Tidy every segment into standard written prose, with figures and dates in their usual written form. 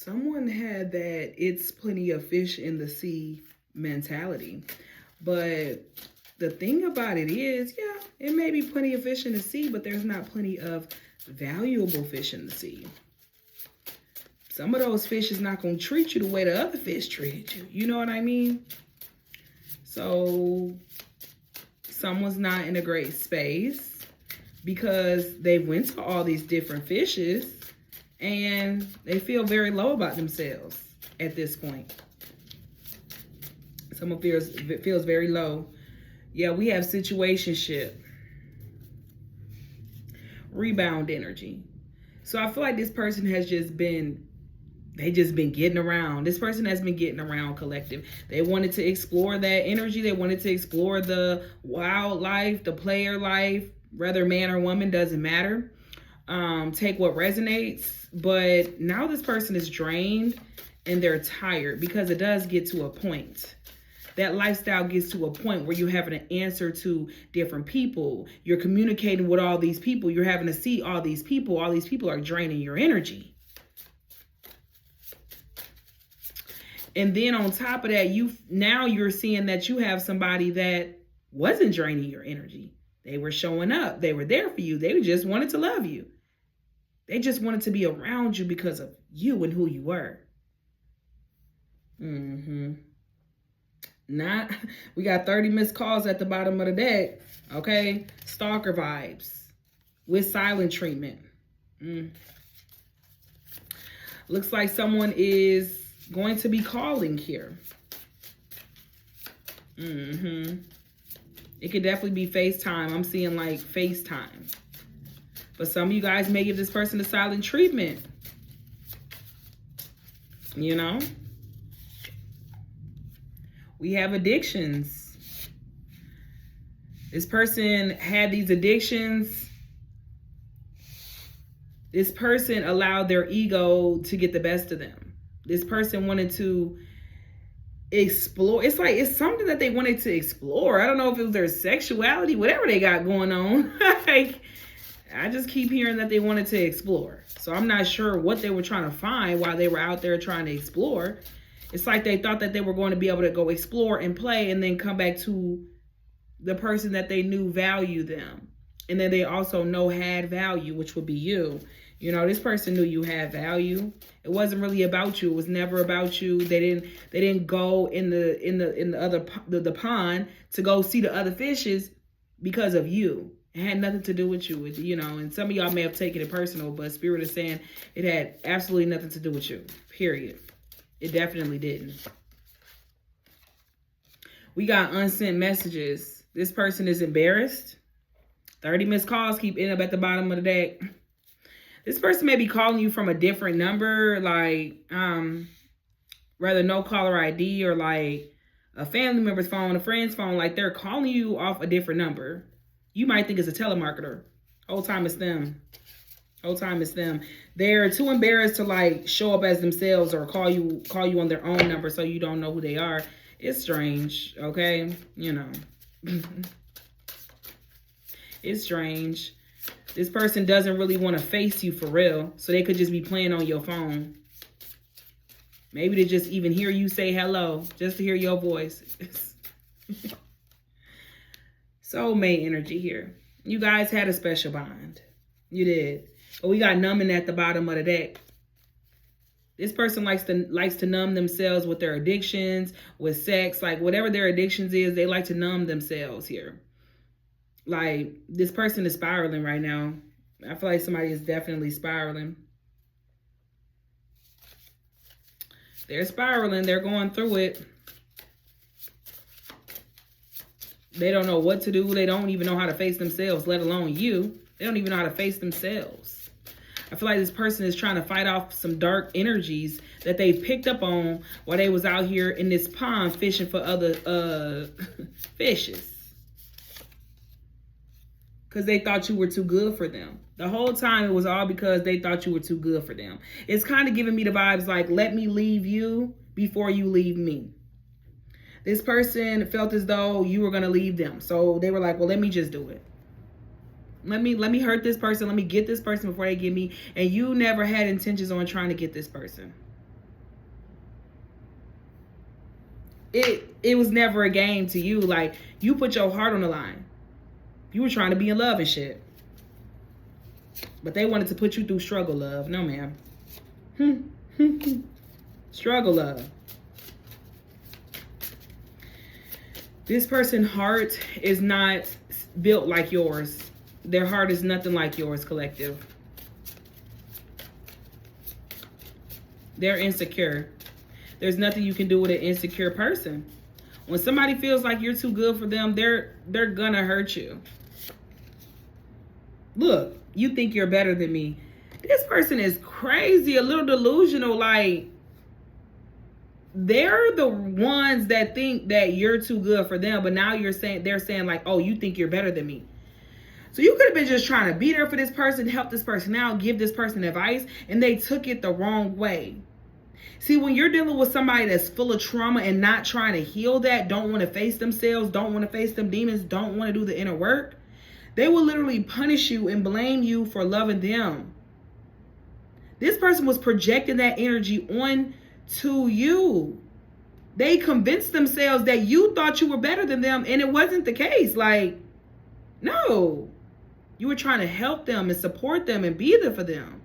Someone had that it's plenty of fish in the sea mentality. But the thing about it is, yeah, it may be plenty of fish in the sea, but there's not plenty of valuable fish in the sea. Some of those fish is not going to treat you the way the other fish treated you. You know what I mean? So someone's not in a great space because they went to all these different fishes and they feel very low about themselves at this point. Someone feels very low. Yeah, we have situationship. Rebound energy. So I feel like this person has just been getting around. This person has been getting around collective. They wanted to explore that energy. They wanted to explore the wild life, the player life, whether man or woman, doesn't matter. Take what resonates. But now this person is drained and they're tired because it does get to a point. That lifestyle gets to a point where you're having to answer to different people. You're communicating with all these people. You're having to see all these people. All these people are draining your energy. And then on top of that, you're seeing that you have somebody that wasn't draining your energy. They were showing up. They were there for you. They just wanted to love you. They just wanted to be around you because of you and who you were. We got 30 missed calls at the bottom of the deck. Okay. Stalker vibes with silent treatment. Looks like someone is going to be calling here. It could definitely be FaceTime. I'm seeing like FaceTime. But some of you guys may give this person the silent treatment. You know? We have addictions. This person had these addictions. This person allowed their ego to get the best of them. This person wanted to explore. It's something that they wanted to explore. I don't know if it was their sexuality, whatever they got going on. Like, I just keep hearing that they wanted to explore. So I'm not sure what they were trying to find while they were out there trying to explore. It's like they thought that they were going to be able to go explore and play and then come back to the person that they knew valued them. And then they also know had value, which would be you. You know, this person knew you had value. It wasn't really about you. It was never about you. They didn't go in the pond to go see the other fishes because of you. It had nothing to do with you, you know, and some of y'all may have taken it personal, but Spirit is saying it had absolutely nothing to do with you, period. It definitely didn't. We got unsent messages. This person is embarrassed. 30 missed calls keep ending up at the bottom of the deck. This person may be calling you from a different number, like rather no caller ID or like a family member's phone, a friend's phone, like they're calling you off a different number. You might think it's a telemarketer. Whole time it's them. Whole time it's them. They're too embarrassed to like show up as themselves or call you on their own number so you don't know who they are. It's strange, okay? You know. It's strange. This person doesn't really want to face you for real, so they could just be playing on your phone. Maybe to just even hear you say hello, just to hear your voice. Soulmate energy here. You guys had a special bond. You did. But we got numbing at the bottom of the deck. This person likes to numb themselves with their addictions, with sex, like whatever their addictions is, they like to numb themselves here. Like, this person is spiraling right now. I feel like somebody is definitely spiraling. They're spiraling. They're going through it. They don't know what to do. They don't even know how to face themselves, let alone you. They don't even know how to face themselves. I feel like this person is trying to fight off some dark energies that they picked up on while they was out here in this pond fishing for other fishes. Because they thought you were too good for them. The whole time it was all because they thought you were too good for them. It's kind of giving me the vibes like, let me leave you before you leave me. This person felt as though you were going to leave them. So they were like, well, let me just do it. Let me hurt this person. Let me get this person before they get me. And you never had intentions on trying to get this person. it was never a game to you. Like, you put your heart on the line. You were trying to be in love and shit. But they wanted to put you through struggle love. No, ma'am. Struggle love. This person's heart is not built like yours. Their heart is nothing like yours, collective. They're insecure. There's nothing you can do with an insecure person. When somebody feels like you're too good for them, they're gonna hurt you. Look, you think you're better than me. This person is crazy, a little delusional. Like, they're the ones that think that you're too good for them, but now they're saying like, oh, you think you're better than me. So you could have been just trying to be there for this person, help this person out, give this person advice, and they took it the wrong way. See, when you're dealing with somebody that's full of trauma and not trying to heal that, don't want to face themselves, don't want to face them demons, don't want to do the inner work, they will literally punish you and blame you for loving them. This person was projecting that energy on to you. They convinced themselves that you thought you were better than them, and it wasn't the case. Like, no. You were trying to help them and support them and be there for them.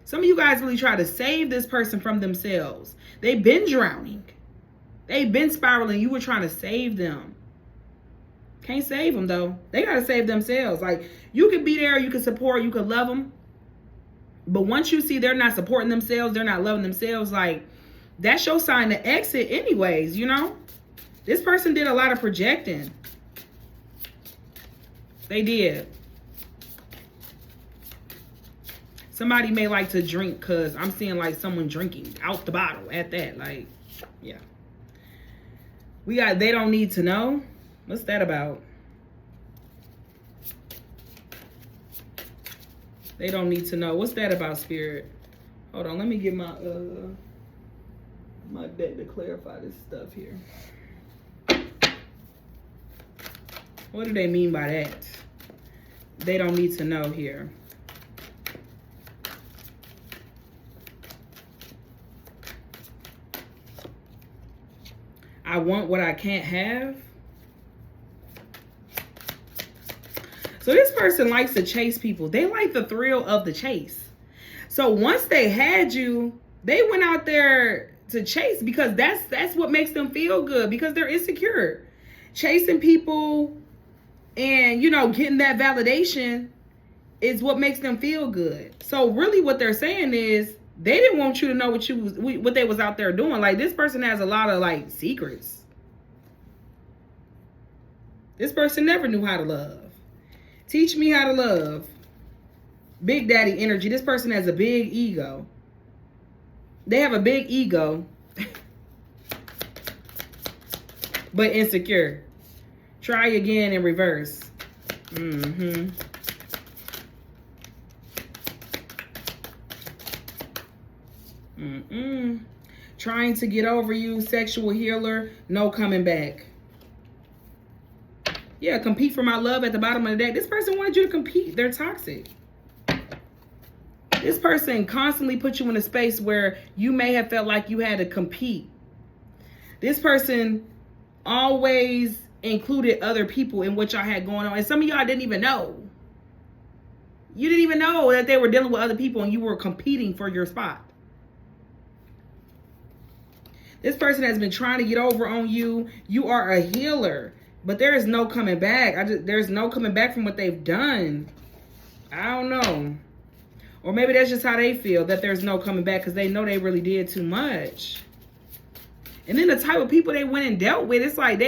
Some of you guys really try to save this person from themselves. They've been drowning. They've been spiraling. You were trying to save them. Can't save them, though. They got to save themselves. Like, you can be there, you can support, you can love them. But once you see they're not supporting themselves, they're not loving themselves, like, that's your sign to exit anyways, you know? This person did a lot of projecting. They did. Somebody may like to drink, because I'm seeing like someone drinking out the bottle at that. Like, yeah. We got, they don't need to know. What's that about? They don't need to know. What's that about, Spirit? Hold on, let me get my my deck to clarify this stuff here. What do they mean by that? They don't need to know here. I want what I can't have. So this person likes to chase people. They like the thrill of the chase. So once they had you, they went out there to chase, because that's what makes them feel good, because they're insecure. Chasing people and, you know, getting that validation is what makes them feel good. So really what they're saying is they didn't want you to know what they was out there doing. Like, this person has a lot of like secrets. This person never knew how to love. Teach me how to love. Big daddy energy. This person has a big ego. They have a big ego, but insecure. Try again in reverse. Trying to get over you, sexual healer, no coming back. Yeah, compete for my love at the bottom of the deck. This person wanted you to compete. They're toxic. This person constantly put you in a space where you may have felt like you had to compete. This person always included other people in what y'all had going on. And some of y'all didn't even know. You didn't even know that they were dealing with other people and you were competing for your spot. This person has been trying to get over on you. You are a healer, but there is no coming back. There's no coming back from what they've done. I don't know. Or maybe that's just how they feel, that there's no coming back, because they know they really did too much. And then the type of people they went and dealt with, it's like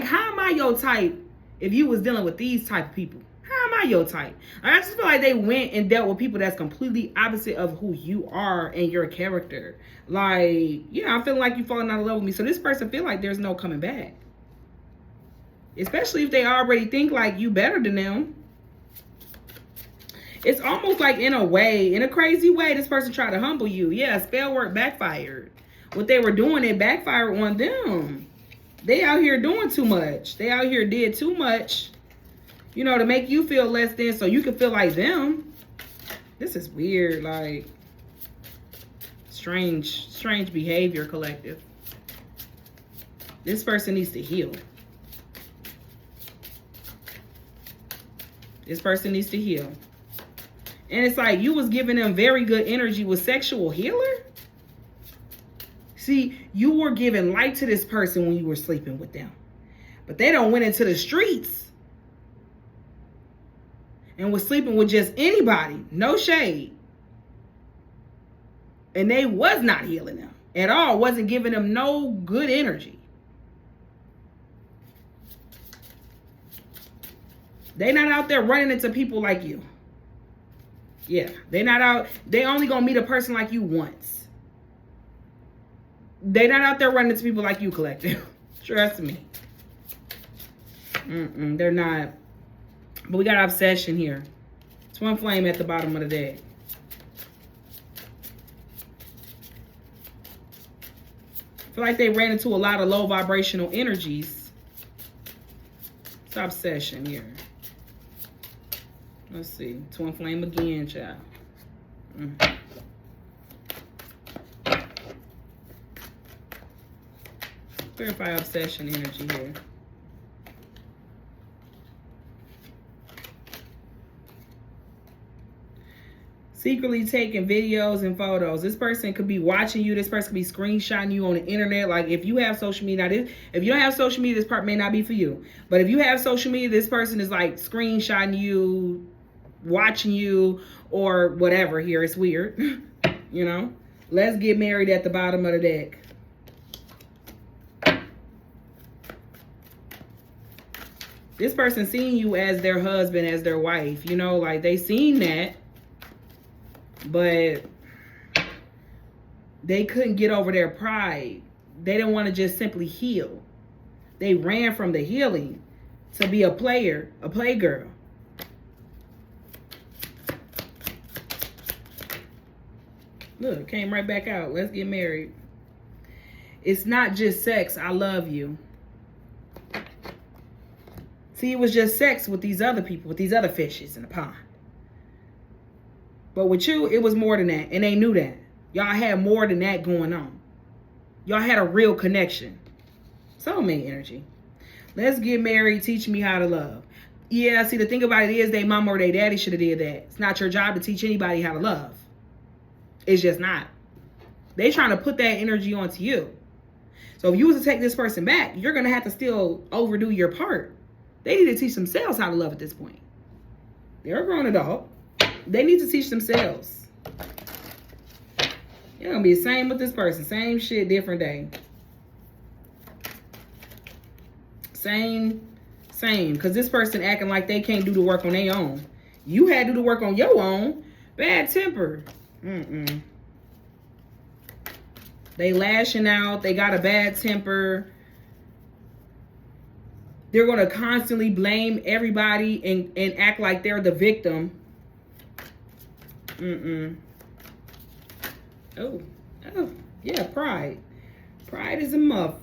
how am I your type if you was dealing with these type of people? How am I your type? I just feel like they went and dealt with people that's completely opposite of who you are and your character. Like, yeah, I'm feeling like you falling out of love with me. So this person feel like there's no coming back. Especially if they already think like you better than them. It's almost like in a crazy way, this person tried to humble you. Yeah, spell work backfired. What they were doing, it backfired on them. They out here doing too much. They out here did too much, you know, to make you feel less than so you can feel like them. This is weird. Like, Strange behavior, collective. This person needs to heal. This person needs to heal. And it's like you was giving them very good energy with sexual healer. See, you were giving light to this person when you were sleeping with them. But they don't went into the streets and was sleeping with just anybody. No shade. And they was not healing them at all. Wasn't giving them no good energy. They not out there running into people like you. Yeah, they not out. They only gonna meet a person like you once. They not out there running into people like you, collective. Trust me. They're not. But we got obsession here. Twin flame at the bottom of the deck. I feel like they ran into a lot of low vibrational energies. It's obsession here. Let's see. Twin flame again, child. Clarify obsession energy here. Secretly taking videos and photos. This person could be watching you. This person could be screenshotting you on the internet. Like if you have social media, now if you don't have social media, this part may not be for you. But if you have social media, this person is like screenshotting you, watching you, or whatever here. It's weird. You know? Let's get married at the bottom of the deck. This person seeing you as their husband, as their wife. You know, like they seen that. But they couldn't get over their pride. They didn't want to just simply heal. They ran from the healing to be a player, a playgirl. Look, came right back out. Let's get married. It's not just sex. I love you. See, it was just sex with these other people, with these other fishes in the pond. But with you, it was more than that. And they knew that. Y'all had more than that going on. Y'all had a real connection. Soulmate energy. Let's get married. Teach me how to love. Yeah, see, the thing about it is, they mama or they daddy should have did that. It's not your job to teach anybody how to love. It's just not. They trying to put that energy onto you. So if you was to take this person back, you're going to have to still overdo your part. They need to teach themselves how to love at this point. They're a grown adult. They need to teach themselves. You're going to be the same with this person. Same shit, different day. Same. Because this person acting like they can't do the work on their own. You had to do the work on your own. Bad temper. They lashing out. They got a bad temper. They're going to constantly blame everybody and act like they're the victim. Oh, yeah, pride. Pride is a muff.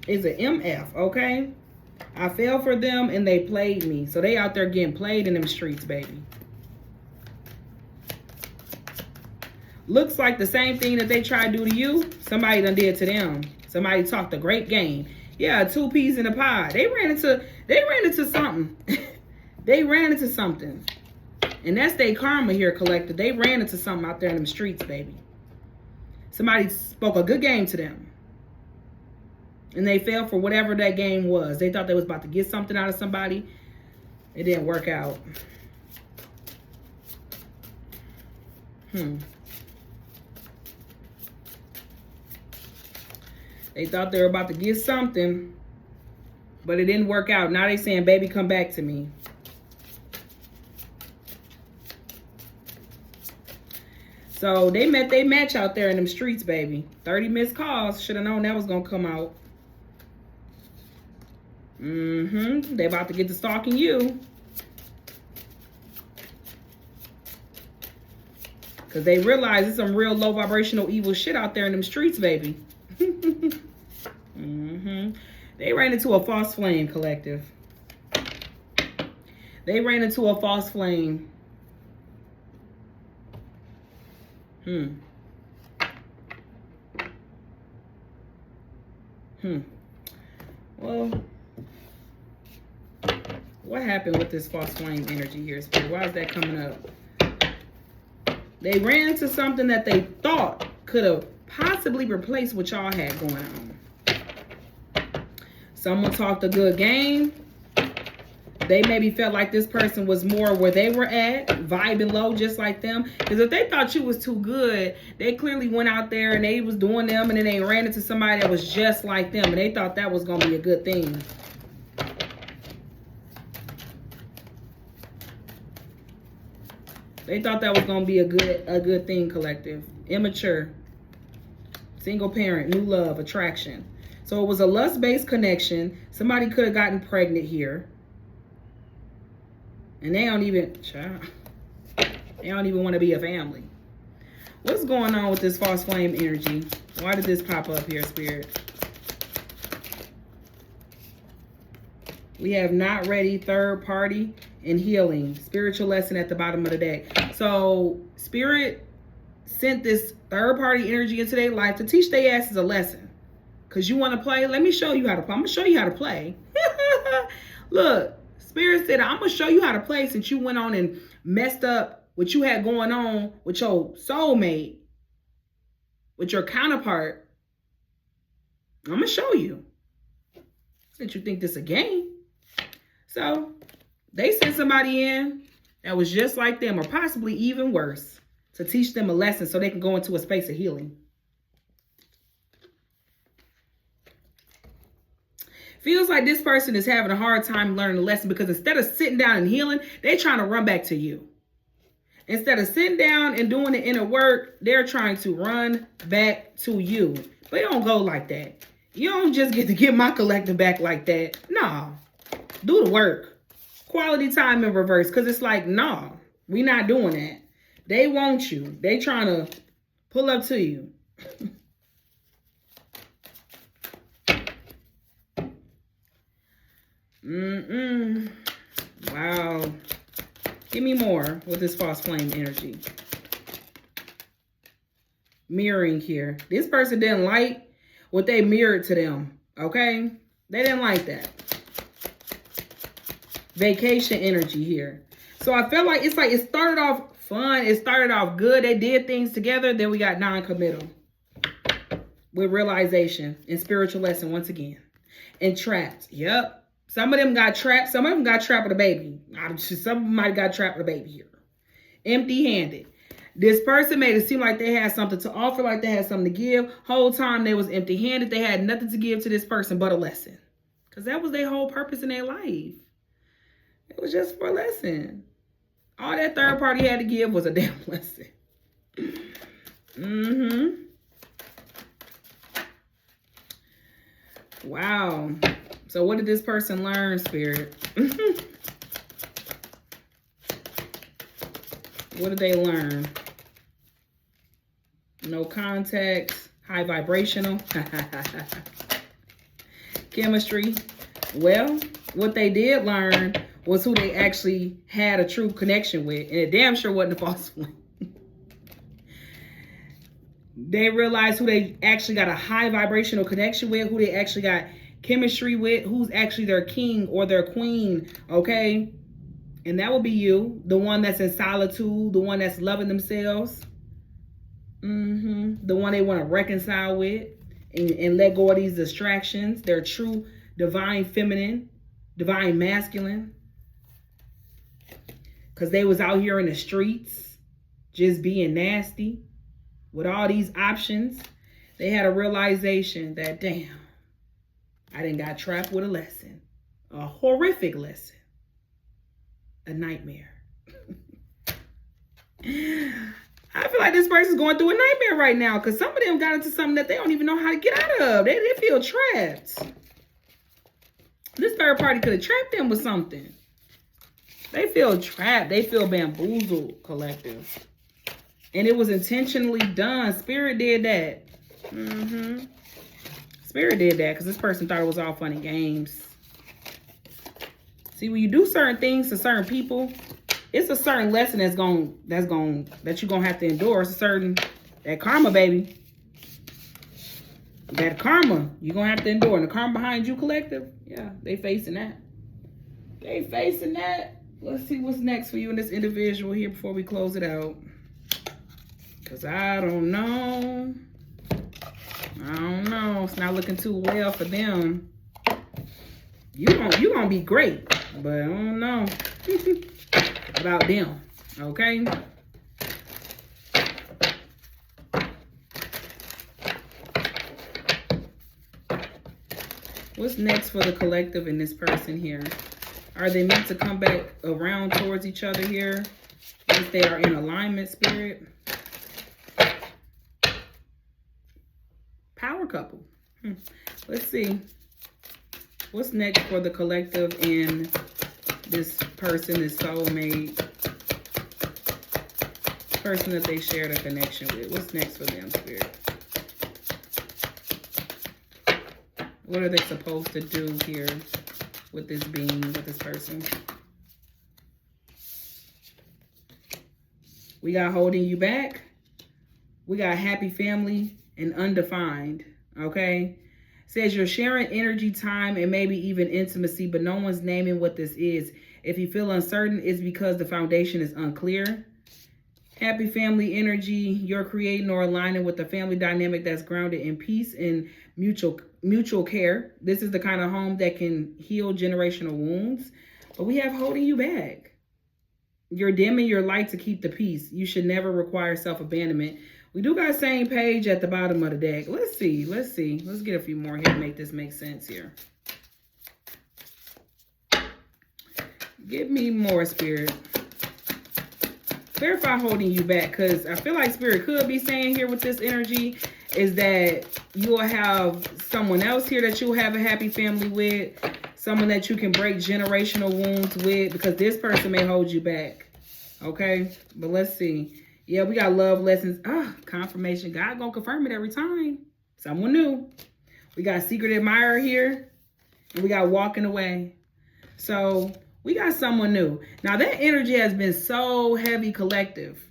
Is an MF, okay? I fell for them and they played me. So they out there getting played in them streets, baby. Looks like the same thing that they try to do to you, somebody done did to them. Somebody talked a great game. Yeah, 2 peas in a pod. They ran into something. They ran into something. And that's their karma here, collective. They ran into something out there in them streets, baby. Somebody spoke a good game to them. And they fell for whatever that game was. They thought they was about to get something out of somebody. It didn't work out. They thought they were about to get something. But it didn't work out. Now they saying, baby, come back to me. So they met their match out there in them streets, baby. 30 missed calls. Should have known that was going to come out. They about to get to stalking you. Because they realize there's some real low vibrational evil shit out there in them streets, baby. They ran into a false flame, collective. They ran into a false flame. Well, what happened with this false flame energy here, Spirit? Why is that coming up? They ran into something that they thought could have possibly replaced what y'all had going on. Someone talked a good game. They maybe felt like this person was more where they were at, vibing low just like them. Because if they thought you was too good, they clearly went out there and they was doing them, and then they ran into somebody that was just like them, and they thought that was going to be a good thing. They thought that was going to be a good thing, collective. Immature. Single parent, new love, attraction. So it was a lust-based connection. Somebody could have gotten pregnant here. And they don't even, they don't even want to be a family. What's going on with this false flame energy? Why did this pop up here, Spirit? We have not ready, third party, and healing. Spiritual lesson at the bottom of the deck. So Spirit sent this third party energy into their life to teach their asses a lesson. Because you want to play? Let me show you how to play. I'm going to show you how to play. Look. Spirit said, I'm going to show you how to play since you went on and messed up what you had going on with your soulmate, with your counterpart. I'm going to show you. Since you think this a game. So they sent somebody in that was just like them or possibly even worse to teach them a lesson so they can go into a space of healing. Feels like this person is having a hard time learning the lesson because instead of sitting down and healing, they're trying to run back to you. Instead of sitting down and doing the inner work, they're trying to run back to you. But it don't go like that. You don't just get to get my collective back like that. No. Do the work. Quality time in reverse. Because it's like, no, we not doing that. They want you. They trying to pull up to you. Wow. Give me more with this false flame energy. Mirroring here. This person didn't like what they mirrored to them. Okay? They didn't like that. Vacation energy here. So I felt like it started off fun. It started off good. They did things together. Then we got non-committal. With realization and spiritual lesson once again. And trapped. Yep. Some of them got trapped. Some of them got trapped with a baby. Some of them might have got trapped with a baby here. Empty-handed. This person made it seem like they had something to offer, like they had something to give. Whole time they was empty-handed. They had nothing to give to this person but a lesson. Because that was their whole purpose in their life. It was just for a lesson. All that third party had to give was a damn lesson. Wow. So what did this person learn, Spirit? What did they learn? No contact, high vibrational. Chemistry. Well, what they did learn was who they actually had a true connection with. And it damn sure wasn't a false one. They realized who they actually got a high vibrational connection with, who they actually got chemistry with, who's actually their king or their queen, okay? And that will be you, the one that's in solitude, the one that's loving themselves, the one they want to reconcile with and let go of these distractions, their true divine feminine, divine masculine, because they was out here in the streets just being nasty with all these options. They had a realization that, damn, I done got trapped with a lesson, a horrific lesson, a nightmare. I feel like this person's going through a nightmare right now because some of them got into something that they don't even know how to get out of. They feel trapped. This third party could have trapped them with something. They feel trapped. They feel bamboozled, collective. And it was intentionally done. Spirit did that. Spirit did that because this person thought it was all fun and games. See, when you do certain things to certain people, it's a certain lesson that you're gonna have to endure. It's a certain that karma, baby. That karma, you're going to have to endure. And the karma behind you collective, yeah, they facing that. They facing that. Let's see what's next for you in this individual here before we close it out. Because I don't know. It's not looking too well for them. You gonna be great, but I don't know about them. Okay. What's next for the collective and this person here? Are they meant to come back around towards each other here? If they are in alignment, spirit. Power couple. Let's see. What's next for the collective and this person, this soulmate, person that they shared a connection with? What's next for them, spirit? What are they supposed to do here with this being, with this person? We got holding you back. We got happy family and undefined. Okay. Says you're sharing energy, time, and maybe even intimacy, but no one's naming what this is. If you feel uncertain, it's because the foundation is unclear. Happy family energy, you're creating or aligning with a family dynamic that's grounded in peace and mutual care. This is the kind of home that can heal generational wounds. But we have holding you back. You're dimming your light to keep the peace. You should never require self-abandonment. We do got same page at the bottom of the deck. Let's see. Let's get a few more here to make this make sense here. Give me more, spirit. Clarify holding you back, because I feel like spirit could be saying here with this energy is that you will have someone else here that you'll have a happy family with, someone that you can break generational wounds with, because this person may hold you back. Okay, but let's see. Yeah, we got love lessons. Confirmation. God gonna confirm it every time. Someone new. We got secret admirer here, and we got walking away. So we got someone new. Now that energy has been so heavy, collective.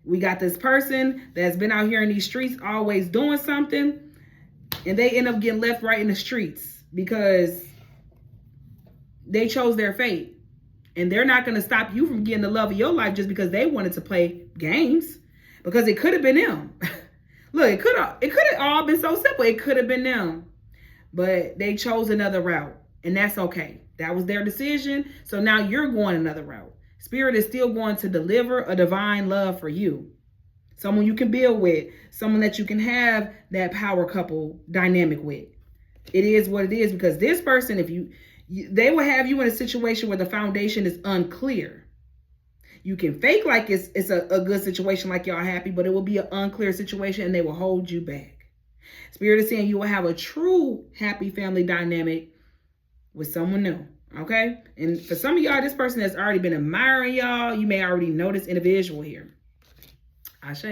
We got this person that's been out here in these streets always doing something, and they end up getting left right in the streets because they chose their fate. And they're not going to stop you from getting the love of your life just because they wanted to play games, because it could have been them. Look, it could have all been so simple. It could have been them, but they chose another route, and that's okay. That was their decision. So now you're going another route. Spirit is still going to deliver a divine love for you. Someone you can build with, someone that you can have that power couple dynamic with. It is what it is, because this person, they will have you in a situation where the foundation is unclear. You can fake like it's a good situation, like y'all happy, but it will be an unclear situation and they will hold you back. Spirit is saying you will have a true happy family dynamic with someone new. Okay? And for some of y'all, this person has already been admiring y'all. You may already know this individual here. Ashe.